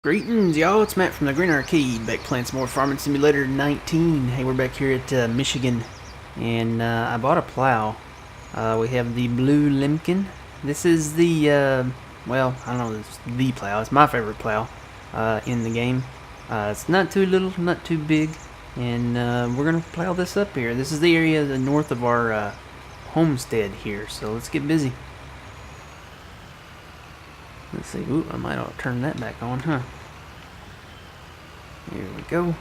Greetings, y'all. It's Matt from the Green Arcade, back playing some more Farming Simulator 19. Hey, we're back here at Michigan, and I bought a plow. We have the Blue Lemken. This is the, well, I don't know, it's the plow. It's my favorite plow in the game. It's not too little, not too big, and we're going to plow this up here. This is the area north of our homestead here, so let's get busy. Let's see. Ooh, I might ought to turn that back on, huh? Here we go.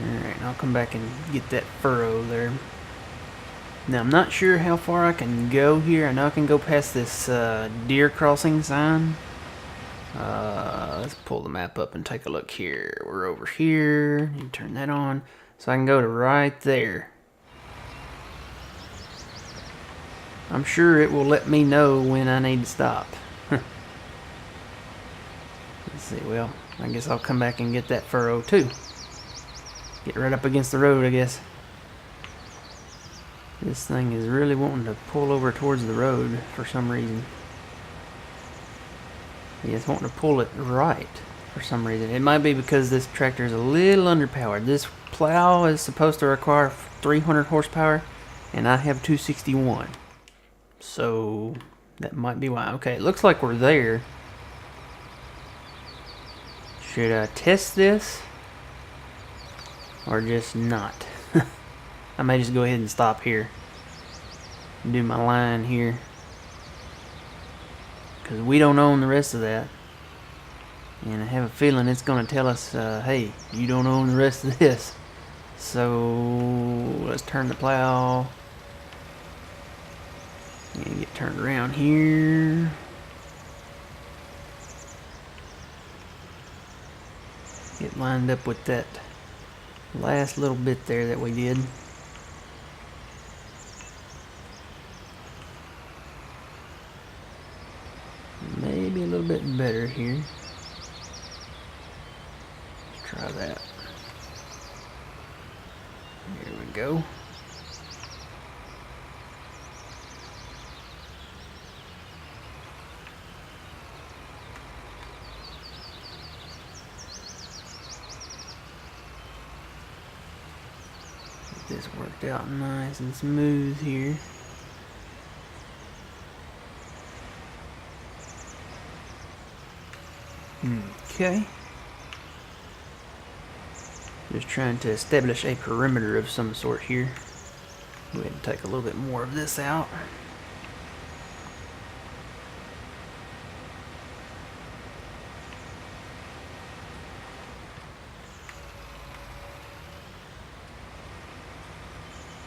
Alright, I'll come back and get that furrow there. Now, I'm not sure how far I can go here. I know I can go past this deer crossing sign. Let's pull the map up and take a look here. We're over here. You turn that on. So I can go to right there. I'm sure it will let me know when I need to stop. Let's see, well, I guess I'll come back and get that furrow too. Get right up against the road, I guess. This thing is really wanting to pull over towards the road for some reason. Yeah, it's wanting to pull it right for some reason. It might be because this tractor is a little underpowered. This plow is supposed to require 300 horsepower, and I have 261. So that might be why. Okay, it looks like we're there. Should I test this or just not? I may just go ahead and stop here and do my line here, because we don't own the rest of that, and I have a feeling it's going to tell us, hey, you don't own the rest of this. So let's turn the plow and get turned around here. Get lined up with that last little bit there that we did. Maybe a little bit better here. Let's try that. Here we go. This worked out nice and smooth here. Okay. Just trying to establish a perimeter of some sort here. Go ahead and take a little bit more of this out.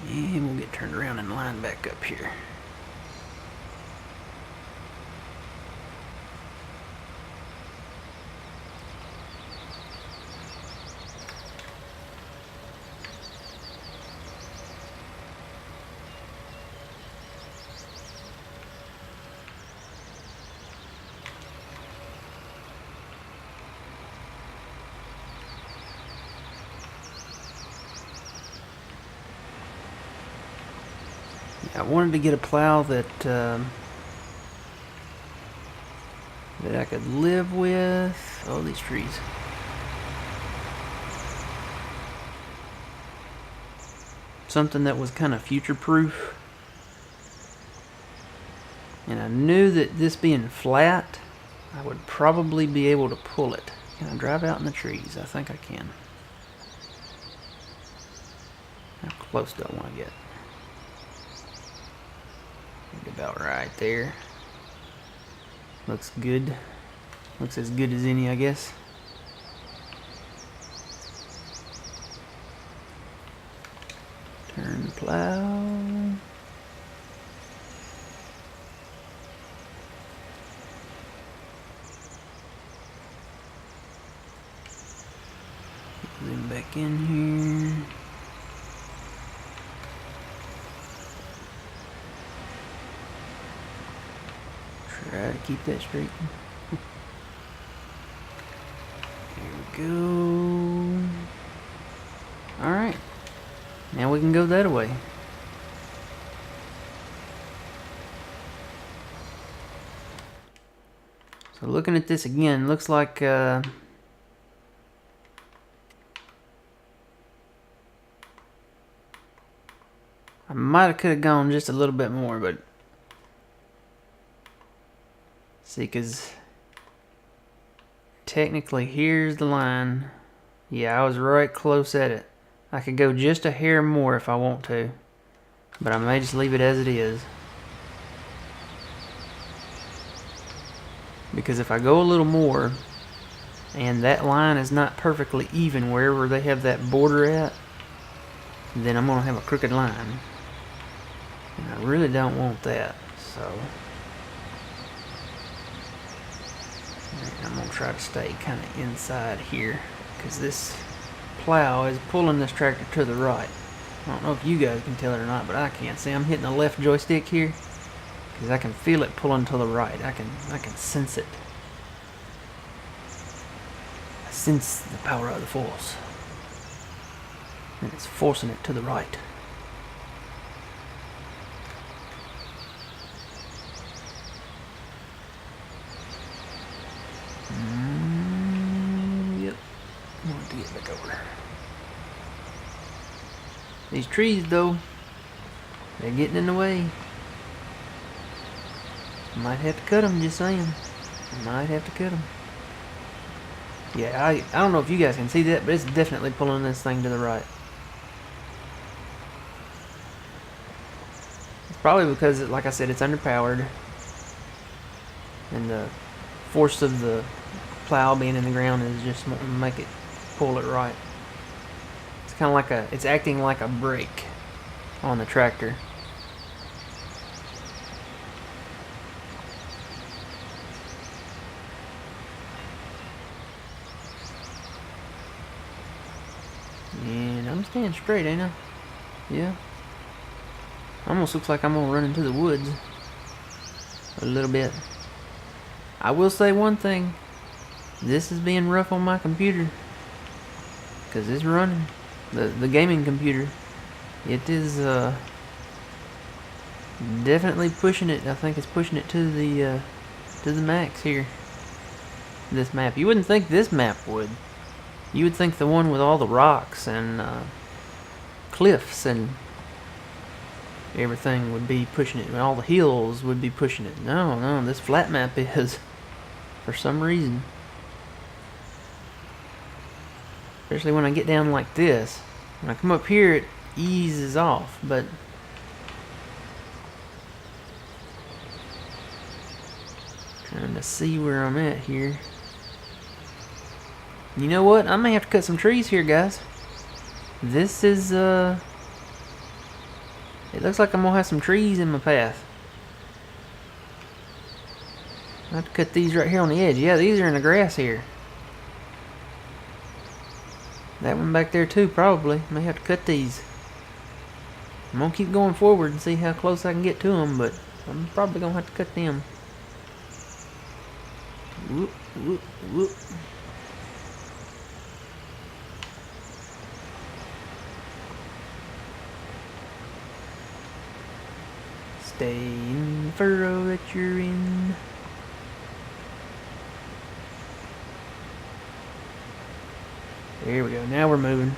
And we'll get turned around and line back up here. I wanted to get a plow that that I could live with. Oh, these trees. Something that was kind of future-proof. And I knew that this being flat, I would probably be able to pull it. Can I drive out in the trees? I think I can. How close do I want to get? About right there. Looks good. Looks as good as any, I guess. Turn the plow. Put them back in here. Try to keep that straight. Here we go. Alright. Now we can go that way. So looking at this again, looks like I might have could have gone just a little bit more, but see, because technically here's the line. Yeah, I was right close at it. I could go just a hair more if I want to, but I may just leave it as it is. Because if I go a little more and that line is not perfectly even wherever they have that border at, then I'm going to have a crooked line. And I really don't want that, so I'm going to try to stay kind of inside here, because this plow is pulling this tractor to the right. I don't know if you guys can tell it or not, but I can. See, I'm hitting the left joystick here because I can feel it pulling to the right. I can sense it. I sense the power of the force, and it's forcing it to the right. Yep. I want to get back over. These trees, though, they're getting in the way. Might have to cut them, just saying. Might have to cut them. Yeah, I don't know if you guys can see that, but it's definitely pulling this thing to the right. It's probably because, like I said, it's underpowered, and the force of the plow being in the ground is just wanting to make it pull it right. It's kind of like it's acting like a brake on the tractor. And I'm staying straight, ain't I? Yeah. Almost looks like I'm gonna run into the woods a little bit. I will say one thing. This is being rough on my computer, because it's running. The gaming computer. It is definitely pushing it. I think it's pushing it to the max here. This map. You wouldn't think this map would. You would think the one with all the rocks and cliffs and everything would be pushing it, and all the hills would be pushing it. No, this flat map is, for some reason. Especially when I get down like this. When I come up here, it eases off, but trying to see where I'm at here. You know what? I may have to cut some trees here, guys. This is, it looks like I'm gonna have some trees in my path. I have to cut these right here on the edge. Yeah, these are in the grass here. That one back there too, probably. May have to cut these. I'm gonna keep going forward and see how close I can get to them, but I'm probably gonna have to cut them. Whoop, whoop, whoop. Stay in the furrow that you're in. There we go. Now we're moving.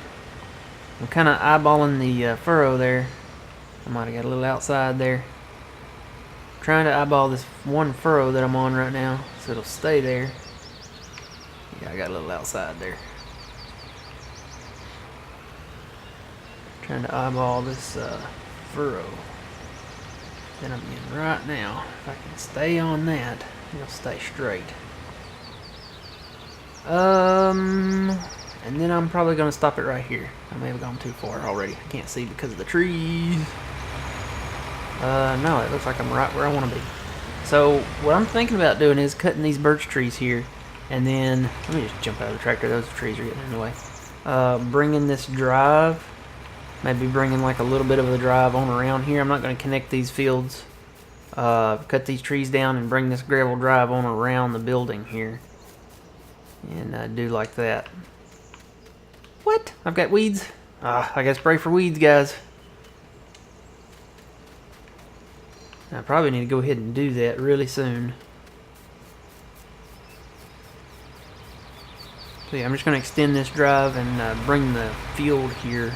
I'm kind of eyeballing the furrow there. I might have got a little outside there. I'm trying to eyeball this one furrow that I'm on right now, so it'll stay there. Yeah, I got a little outside there. Trying to eyeball this furrow that I'm in right now. If I can stay on that, it'll stay straight. And then I'm probably going to stop it right here. I may have gone too far already. I can't see because of the trees. No, it looks like I'm right where I want to be. So what I'm thinking about doing is cutting these birch trees here, and then let me just jump out of the tractor. Those trees are getting in the way. Bringing this drive, maybe bringing like a little bit of the drive on around here. I'm not going to connect these fields. Cut these trees down and bring this gravel drive on around the building here, and do like that. What? I've got weeds. I gotta spray for weeds, guys. I probably need to go ahead and do that really soon. So yeah, I'm just going to extend this drive and bring the field here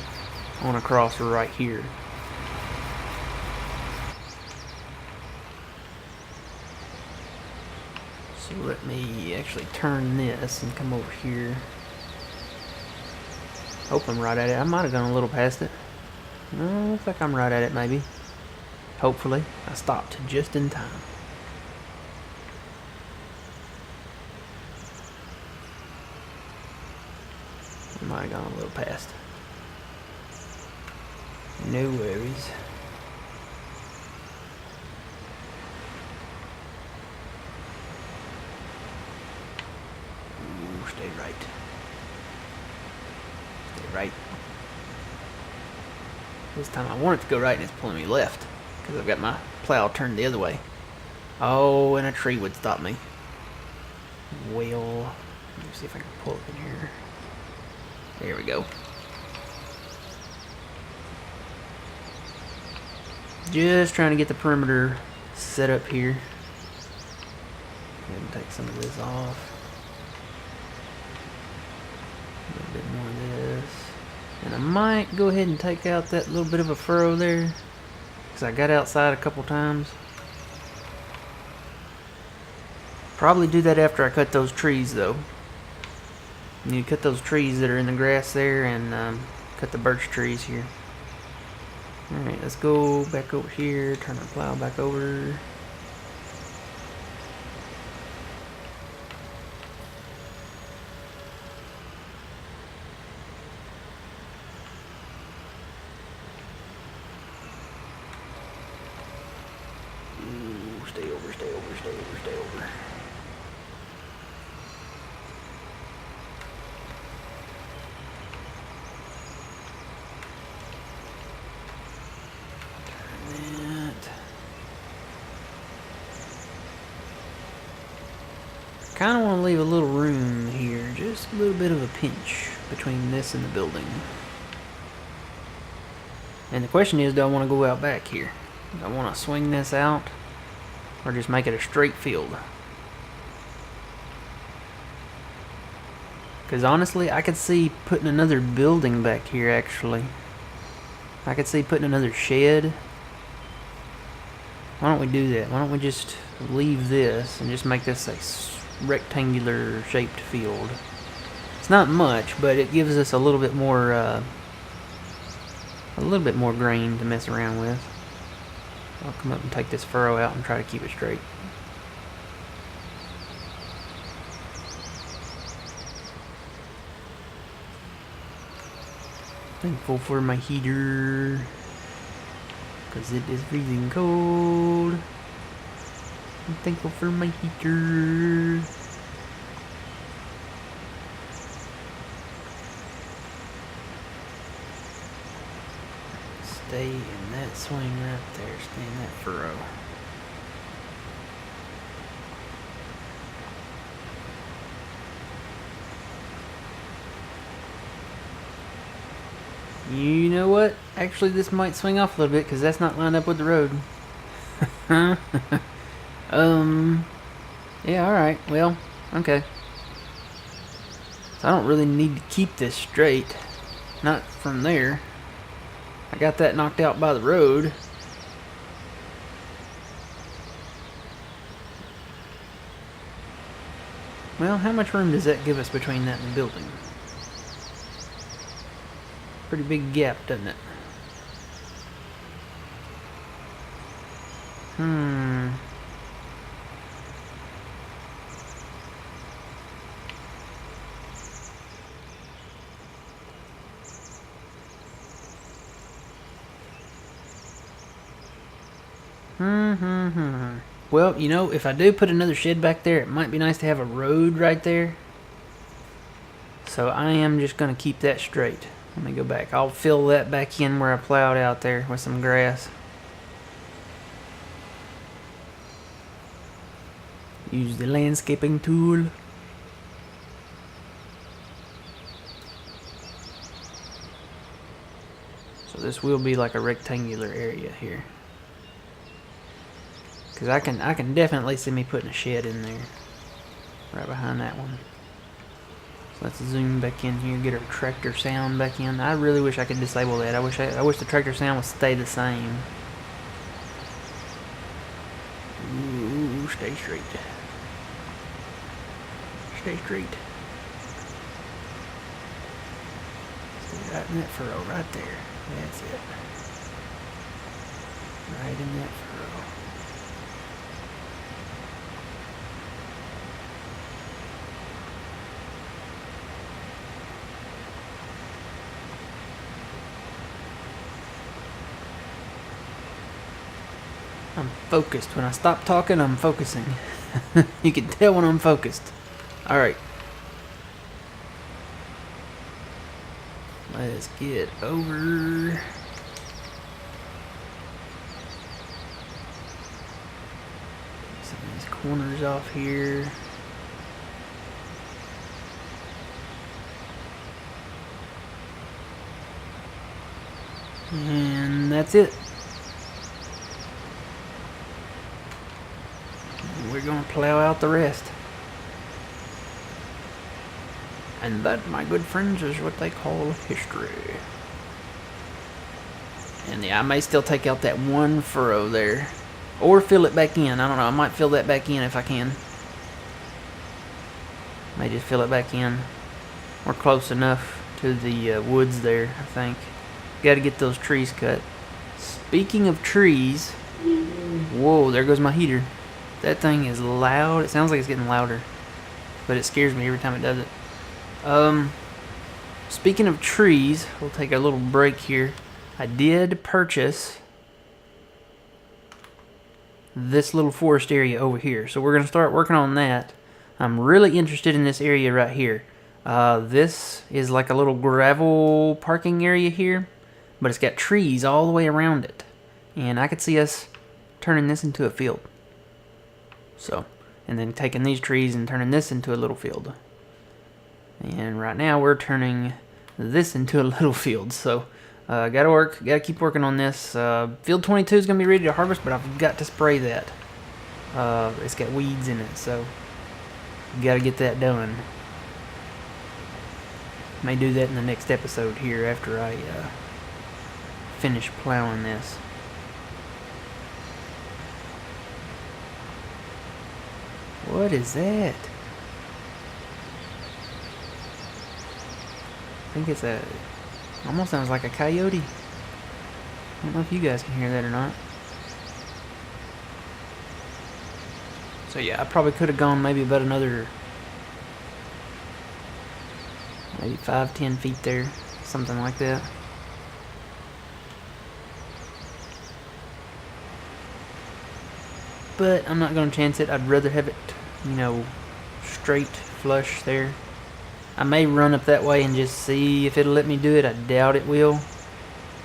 on across right here. So let me actually turn this and come over here. Hope I'm right at it. I might have gone a little past it. No, looks like I'm right at it maybe. Hopefully. I stopped just in time. I might have gone a little past. No worries. Ooh, stay right. Stay right. This time I want it to go right and it's pulling me left because I've got my plow turned the other way. Oh, and a tree would stop me. Well, let me see if I can pull it in here. There we go. Just trying to get the perimeter set up here. Go ahead and take some of this off. A little bit more of this. And I might go ahead and take out that little bit of a furrow there, because I got outside a couple times. Probably do that after I cut those trees though. You cut those trees that are in the grass there and cut the birch trees here. Alright, let's go back over here, turn our plow back over. Ooh, stay over, stay over, stay over, stay over. Kind of want to leave a little room here, just a little bit of a pinch between this and the building. And the question is, do I want to go out back here? Do I want to swing this out or just make it a straight field? Because honestly, I could see putting another building back here actually. I could see putting another shed. Why don't we do that? Why don't we just leave this and just make this a rectangular shaped field? It's not much, but it gives us a little bit more grain to mess around with. I'll come up and take this furrow out and try to keep it straight. Thankful for my heater, because it is freezing cold. I'm thankful for my heater. Stay in that swing right there. Stay in that furrow. You know what? Actually, this might swing off a little bit because that's not lined up with the road. Yeah, alright. Well, okay. So I don't really need to keep this straight. Not from there. I got that knocked out by the road. Well, how much room does that give us between that and the building? Pretty big gap, doesn't it? Well, you know, if I do put another shed back there, it might be nice to have a road right there. So I am just going to keep that straight. Let me go back. I'll fill that back in where I plowed out there with some grass. Use the landscaping tool. So this will be like a rectangular area here. Because I can definitely see me putting a shed in there. Right behind that one. Let's zoom back in here, get our tractor sound back in. I really wish I could disable that. I wish the tractor sound would stay the same. Ooh, stay straight. Stay straight. Stay right in that furrow, right there. That's it. Right in that furrow. I'm focused. When I stop talking, I'm focusing. You can tell when I'm focused. Alright. Let's get over. Some of these corners off here. And that's it. We're going to plow out the rest. And that, my good friends, is what they call history. And yeah, I may still take out that one furrow there. Or fill it back in. I don't know. I might fill that back in if I can. May just fill it back in. We're close enough to the woods there, I think. Got to get those trees cut. Speaking of trees... Whoa, there goes my heater. That thing is loud. It sounds like it's getting louder. But it scares me every time it does it. Speaking of trees, we'll take a little break here. I did purchase this little forest area over here. So we're going to start working on that. I'm really interested in this area right here. This is like a little gravel parking area here. But it's got trees all the way around it. And I could see us turning this into a field. So, and then taking these trees and turning this into a little field. And right now we're turning this into a little field. So, gotta keep working on this. Field 22 is gonna be ready to harvest, but I've got to spray that. It's got weeds in it, so gotta get that done. May do that in the next episode here after I finish plowing this. What is that? I think it's almost sounds like a coyote. I don't know if you guys can hear that or not. So yeah, I probably could have gone maybe about another, maybe 5-10 feet there, something like that. But I'm not going to chance it. I'd rather have it, you know, straight, flush there. I may run up that way and just see if it'll let me do it. I doubt it will.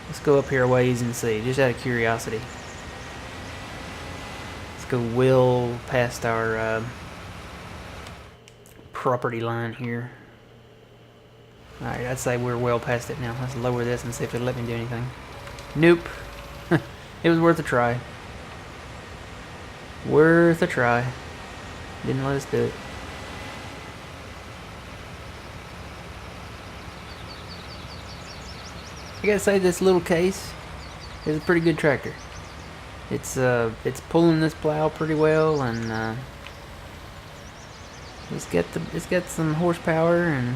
Let's go up here a ways and see, just out of curiosity. Let's go well past our property line here. Alright, I'd say we're well past it now. Let's lower this and see if it'll let me do anything. Nope. It was worth a try. Worth a try. Didn't let us do it. I gotta say, this little case is a pretty good tractor. It's pulling this plow pretty well, and it's got some horsepower, and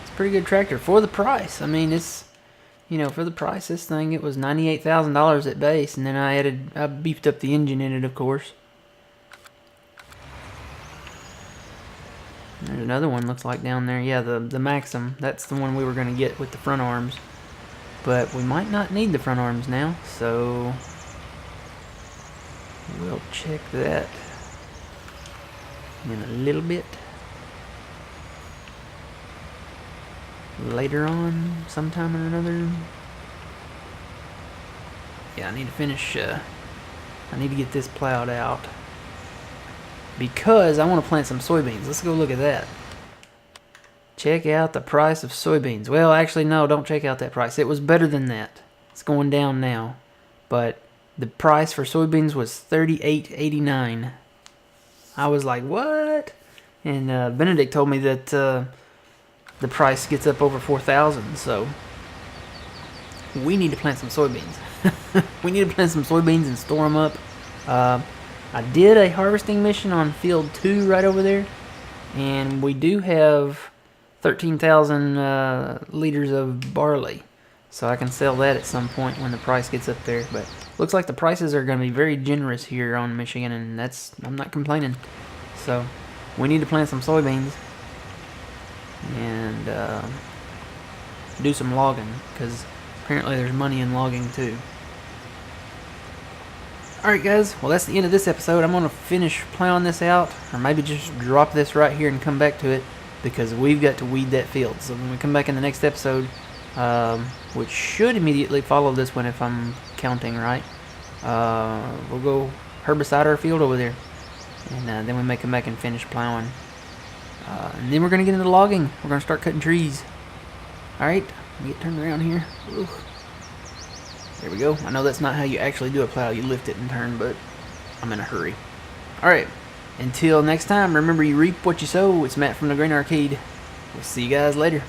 it's a pretty good tractor for the price. I mean, it's, you know, for the price, this thing, it was $98,000 at base, and then I beefed up the engine in it, of course. There's another one, looks like, down there. Yeah, the Maxim. That's the one we were going to get with the front arms. But we might not need the front arms now, so we'll check that in a little bit. Later on, sometime or another. Yeah, I need to finish, I need to get this plowed out, because I want to plant some soybeans. Let's go look at that. Check out the price of soybeans. Well, actually, no, don't check out that price. It was better than that. It's going down now. But the price for soybeans was $38.89. I was like, what? And Benedict told me that the price gets up over 4,000. So we need to plant some soybeans. We need to plant some soybeans and store them up. I did a harvesting mission on field 2 right over there, and we do have 13,000 liters of barley, so I can sell that at some point when the price gets up there. But looks like the prices are going to be very generous here on Michigan, and I'm not complaining. So we need to plant some soybeans and do some logging, because apparently there's money in logging too. Alright guys, well that's the end of this episode. I'm going to finish plowing this out, or maybe just drop this right here and come back to it, because we've got to weed that field. So when we come back in the next episode, which should immediately follow this one if I'm counting right, we'll go herbicide our field over there, and then we may come back and finish plowing. And then we're going to get into logging. We're going to start cutting trees. Alright, let me get turned around here. Ooh. There we go. I know that's not how you actually do a plow. You lift it and turn, but I'm in a hurry. Alright, until next time, remember you reap what you sow. It's Matt from the Green Arcade. We'll see you guys later.